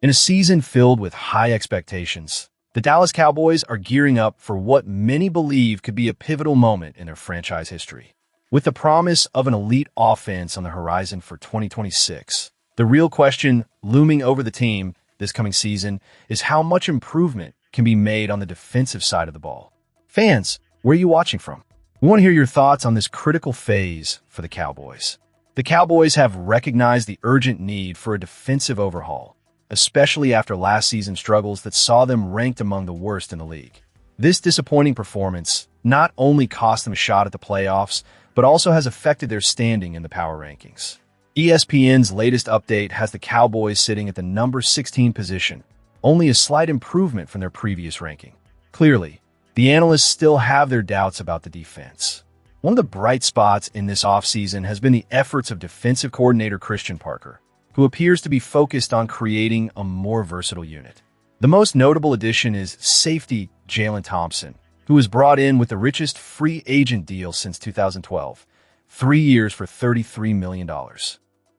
In a season filled with high expectations, the Dallas Cowboys are gearing up for what many believe could be a pivotal moment in their franchise history. With the promise of an elite offense on the horizon for 2026, the real question looming over the team this coming season is how much improvement can be made on the defensive side of the ball. Fans, where are you watching from? We want to hear your thoughts on this critical phase for the Cowboys. The Cowboys have recognized the urgent need for a defensive overhaul, especially after last season's struggles that saw them ranked among the worst in the league. This disappointing performance not only cost them a shot at the playoffs, but also has affected their standing in the power rankings. ESPN's latest update has the Cowboys sitting at the number 16 position, only a slight improvement from their previous ranking. Clearly, the analysts still have their doubts about the defense. One of the bright spots in this offseason has been the efforts of defensive coordinator Christian Parker, who appears to be focused on creating a more versatile unit. The most notable addition is safety Jalen Thompson, who was brought in with the richest free agent deal since 2012, 3 years for $33 million.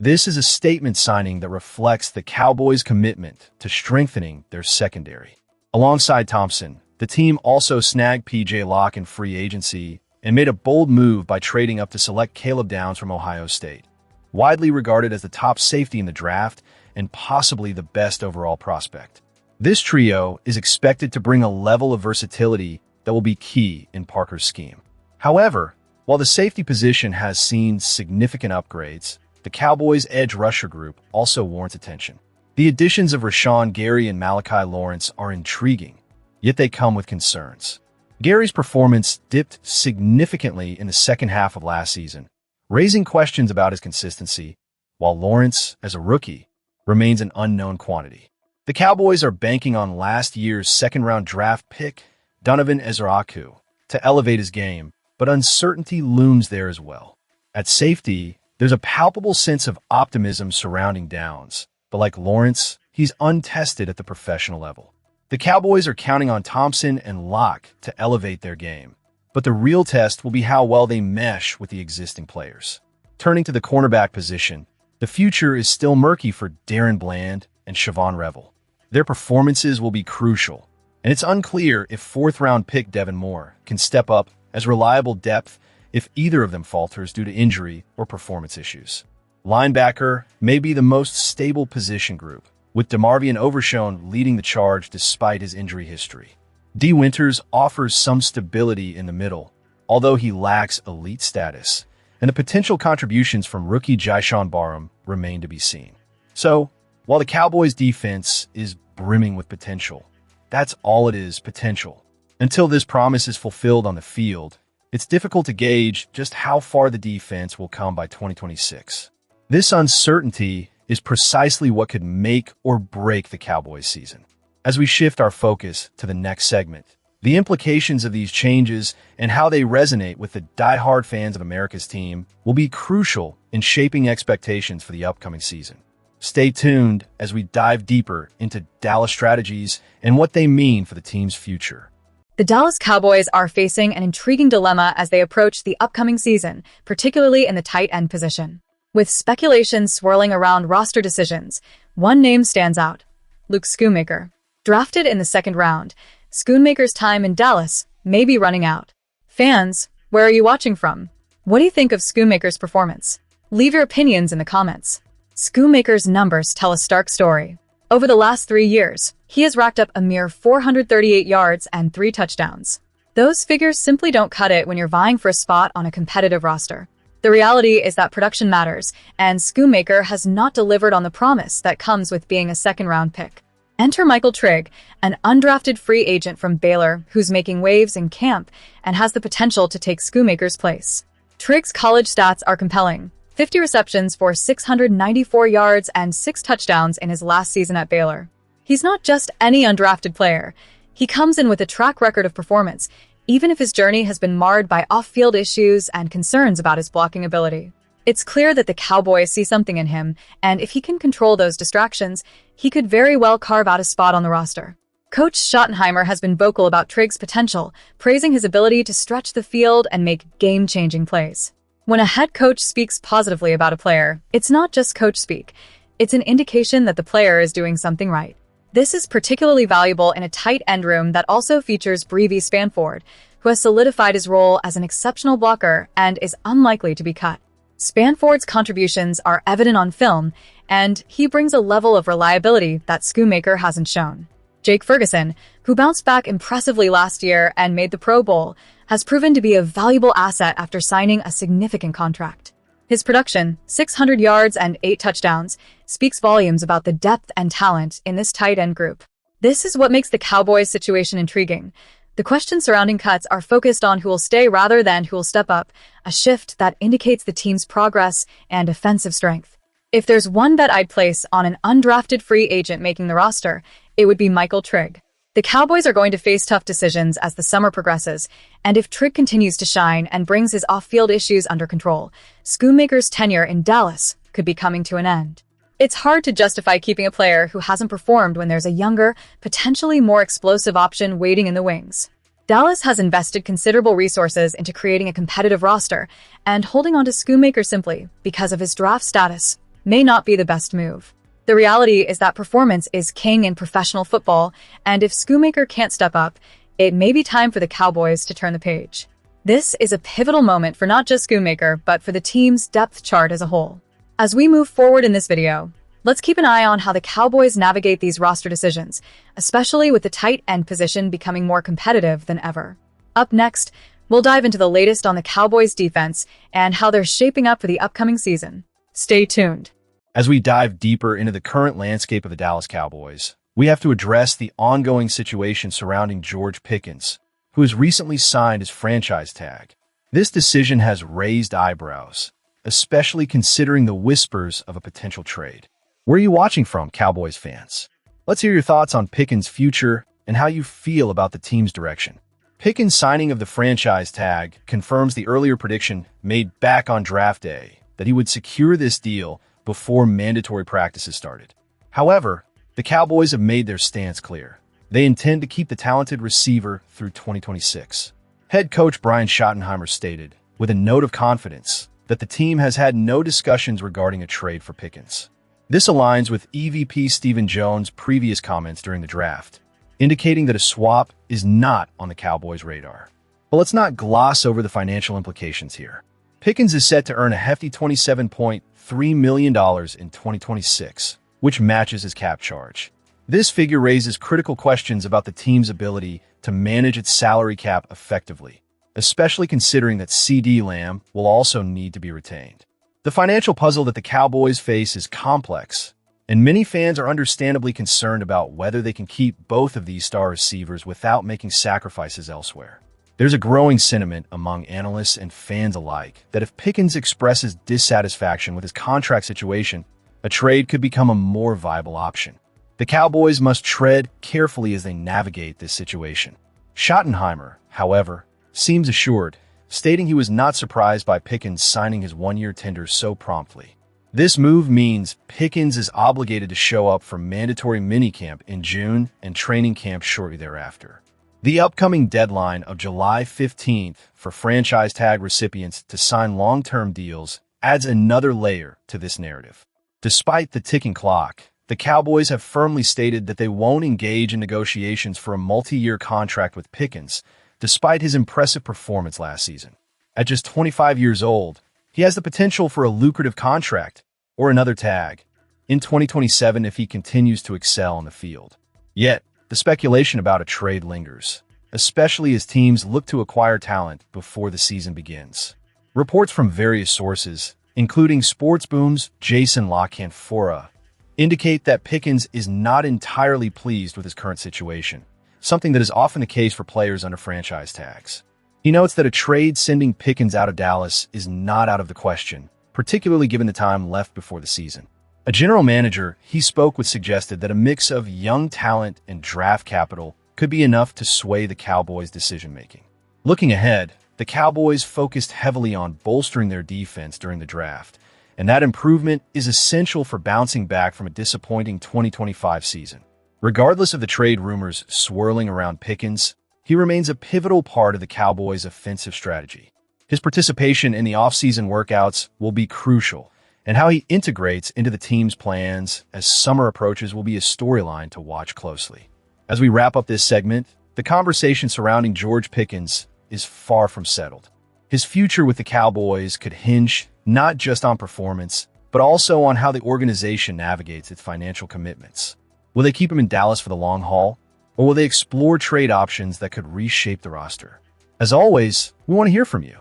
This is a statement signing that reflects the Cowboys' commitment to strengthening their secondary. Alongside Thompson, the team also snagged P.J. Locke in free agency and made a bold move by trading up to select Caleb Downs from Ohio State, widely regarded as the top safety in the draft and possibly the best overall prospect. This trio is expected to bring a level of versatility that will be key in Parker's scheme. However, while the safety position has seen significant upgrades, the Cowboys' edge rusher group also warrants attention. The additions of Rashawn Gary and Malachi Lawrence are intriguing, yet they come with concerns. Gary's performance dipped significantly in the second half of last season, raising questions about his consistency, while Lawrence, as a rookie, remains an unknown quantity. The Cowboys are banking on last year's second-round draft pick, Donovan Ezraku, to elevate his game, but uncertainty looms there as well. At safety, there's a palpable sense of optimism surrounding Downs, but like Lawrence, he's untested at the professional level. The Cowboys are counting on Thompson and Locke to elevate their game, but the real test will be how well they mesh with the existing players. Turning to the cornerback position, the future is still murky for Darren Bland and Siobhan Revel. Their performances will be crucial, and it's unclear if fourth-round pick Devin Moore can step up as reliable depth if either of them falters due to injury or performance issues. Linebacker may be the most stable position group, with DeMarvion Overshown leading the charge despite his injury history. D. Winters offers some stability in the middle, although he lacks elite status, and the potential contributions from rookie Jyshawn Barham remain to be seen. So, while the Cowboys' defense is brimming with potential, that's all it is, potential. Until this promise is fulfilled on the field, it's difficult to gauge just how far the defense will come by 2026. This uncertainty is precisely what could make or break the Cowboys season. As we shift our focus to the next segment, the implications of these changes and how they resonate with the die-hard fans of America's team will be crucial in shaping expectations for the upcoming season. Stay tuned as we dive deeper into Dallas strategies and what they mean for the team's future. The Dallas Cowboys are facing an intriguing dilemma as they approach the upcoming season, particularly in the tight end position. With speculation swirling around roster decisions, one name stands out: Luke Schoonmaker. Drafted in the second round, Schoonmaker's time in Dallas may be running out. Fans, where are you watching from? What do you think of Schoonmaker's performance? Leave your opinions in the comments. Schoonmaker's numbers tell a stark story. Over the last 3 years, he has racked up a mere 438 yards and 3 touchdowns. Those figures simply don't cut it when you're vying for a spot on a competitive roster. The reality is that production matters, and Schoonmaker has not delivered on the promise that comes with being a second-round pick. Enter Michael Trigg, an undrafted free agent from Baylor who's making waves in camp and has the potential to take Schoonmaker's place. Trigg's college stats are compelling: 50 receptions for 694 yards and 6 touchdowns in his last season at Baylor. He's not just any undrafted player. He comes in with a track record of performance, even if his journey has been marred by off-field issues and concerns about his blocking ability. It's clear that the Cowboys see something in him, and if he can control those distractions, he could very well carve out a spot on the roster. Coach Schottenheimer has been vocal about Trigg's potential, praising his ability to stretch the field and make game-changing plays. When a head coach speaks positively about a player, it's not just coach speak. It's an indication that the player is doing something right. This is particularly valuable in a tight end room that also features Brevi Spanford, who has solidified his role as an exceptional blocker and is unlikely to be cut. Spanford's contributions are evident on film, and he brings a level of reliability that Schoonmaker hasn't shown. Jake Ferguson, who bounced back impressively last year and made the Pro Bowl, has proven to be a valuable asset after signing a significant contract. His production, 600 yards and 8 touchdowns, speaks volumes about the depth and talent in this tight end group. This is what makes the Cowboys situation intriguing. The questions surrounding cuts are focused on who will stay rather than who will step up, a shift that indicates the team's progress and offensive strength. If there's one bet I'd place on an undrafted free agent making the roster, it would be Michael Trigg. The Cowboys are going to face tough decisions as the summer progresses, and if Trigg continues to shine and brings his off-field issues under control, Schoonmaker's tenure in Dallas could be coming to an end. It's hard to justify keeping a player who hasn't performed when there's a younger, potentially more explosive option waiting in the wings. Dallas has invested considerable resources into creating a competitive roster, and holding on to Schoonmaker simply because of his draft status may not be the best move. The reality is that performance is king in professional football, and if Schoonmaker can't step up, it may be time for the Cowboys to turn the page. This is a pivotal moment for not just Schoonmaker, but for the team's depth chart as a whole. As we move forward in this video, let's keep an eye on how the Cowboys navigate these roster decisions, especially with the tight end position becoming more competitive than ever. Up next, we'll dive into the latest on the Cowboys defense and how they're shaping up for the upcoming season. Stay tuned. As we dive deeper into the current landscape of the Dallas Cowboys, we have to address the ongoing situation surrounding George Pickens, who has recently signed his franchise tag. This decision has raised eyebrows, especially considering the whispers of a potential trade. Where are you watching from, Cowboys fans? Let's hear your thoughts on Pickens' future and how you feel about the team's direction. Pickens' signing of the franchise tag confirms the earlier prediction made back on draft day that he would secure this deal before mandatory practices started. However, the Cowboys have made their stance clear. They intend to keep the talented receiver through 2026. Head coach Brian Schottenheimer stated, with a note of confidence, that the team has had no discussions regarding a trade for Pickens. This aligns with EVP Stephen Jones' previous comments during the draft, indicating that a swap is not on the Cowboys' radar. But let's not gloss over the financial implications here. Pickens is set to earn a hefty $27.3 million in 2026, which matches his cap charge. This figure raises critical questions about the team's ability to manage its salary cap effectively, especially considering that CeeDee Lamb will also need to be retained. The financial puzzle that the Cowboys face is complex, and many fans are understandably concerned about whether they can keep both of these star receivers without making sacrifices elsewhere. There's a growing sentiment among analysts and fans alike that if Pickens expresses dissatisfaction with his contract situation, a trade could become a more viable option. The Cowboys must tread carefully as they navigate this situation. Schottenheimer, however, seems assured, stating he was not surprised by Pickens signing his one-year tender so promptly. This move means Pickens is obligated to show up for mandatory minicamp in June and training camp shortly thereafter. The upcoming deadline of July 15th for franchise tag recipients to sign long-term deals adds another layer to this narrative. Despite the ticking clock, the Cowboys have firmly stated that they won't engage in negotiations for a multi-year contract with Pickens, despite his impressive performance last season. At just 25 years old, he has the potential for a lucrative contract or another tag in 2027 if he continues to excel on the field. Yet, the speculation about a trade lingers, especially as teams look to acquire talent before the season begins. Reports from various sources, including SportsBoom's Jason La Canfora, indicate that Pickens is not entirely pleased with his current situation, something that is often the case for players under franchise tags. He notes that a trade sending Pickens out of Dallas is not out of the question, particularly given the time left before the season. A general manager he spoke with suggested that a mix of young talent and draft capital could be enough to sway the Cowboys' decision-making. Looking ahead, the Cowboys focused heavily on bolstering their defense during the draft, and that improvement is essential for bouncing back from a disappointing 2025 season. Regardless of the trade rumors swirling around Pickens, he remains a pivotal part of the Cowboys' offensive strategy. His participation in the offseason workouts will be crucial, and how he integrates into the team's plans as summer approaches will be a storyline to watch closely. As we wrap up this segment, the conversation surrounding George Pickens is far from settled. His future with the Cowboys could hinge not just on performance, but also on how the organization navigates its financial commitments. Will they keep him in Dallas for the long haul, or will they explore trade options that could reshape the roster? As always, we want to hear from you.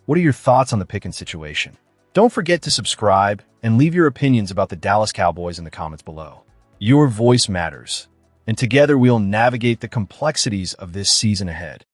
What are your thoughts on the Pickens situation? Don't forget to subscribe and leave your opinions about the Dallas Cowboys in the comments below. Your voice matters, and together we'll navigate the complexities of this season ahead.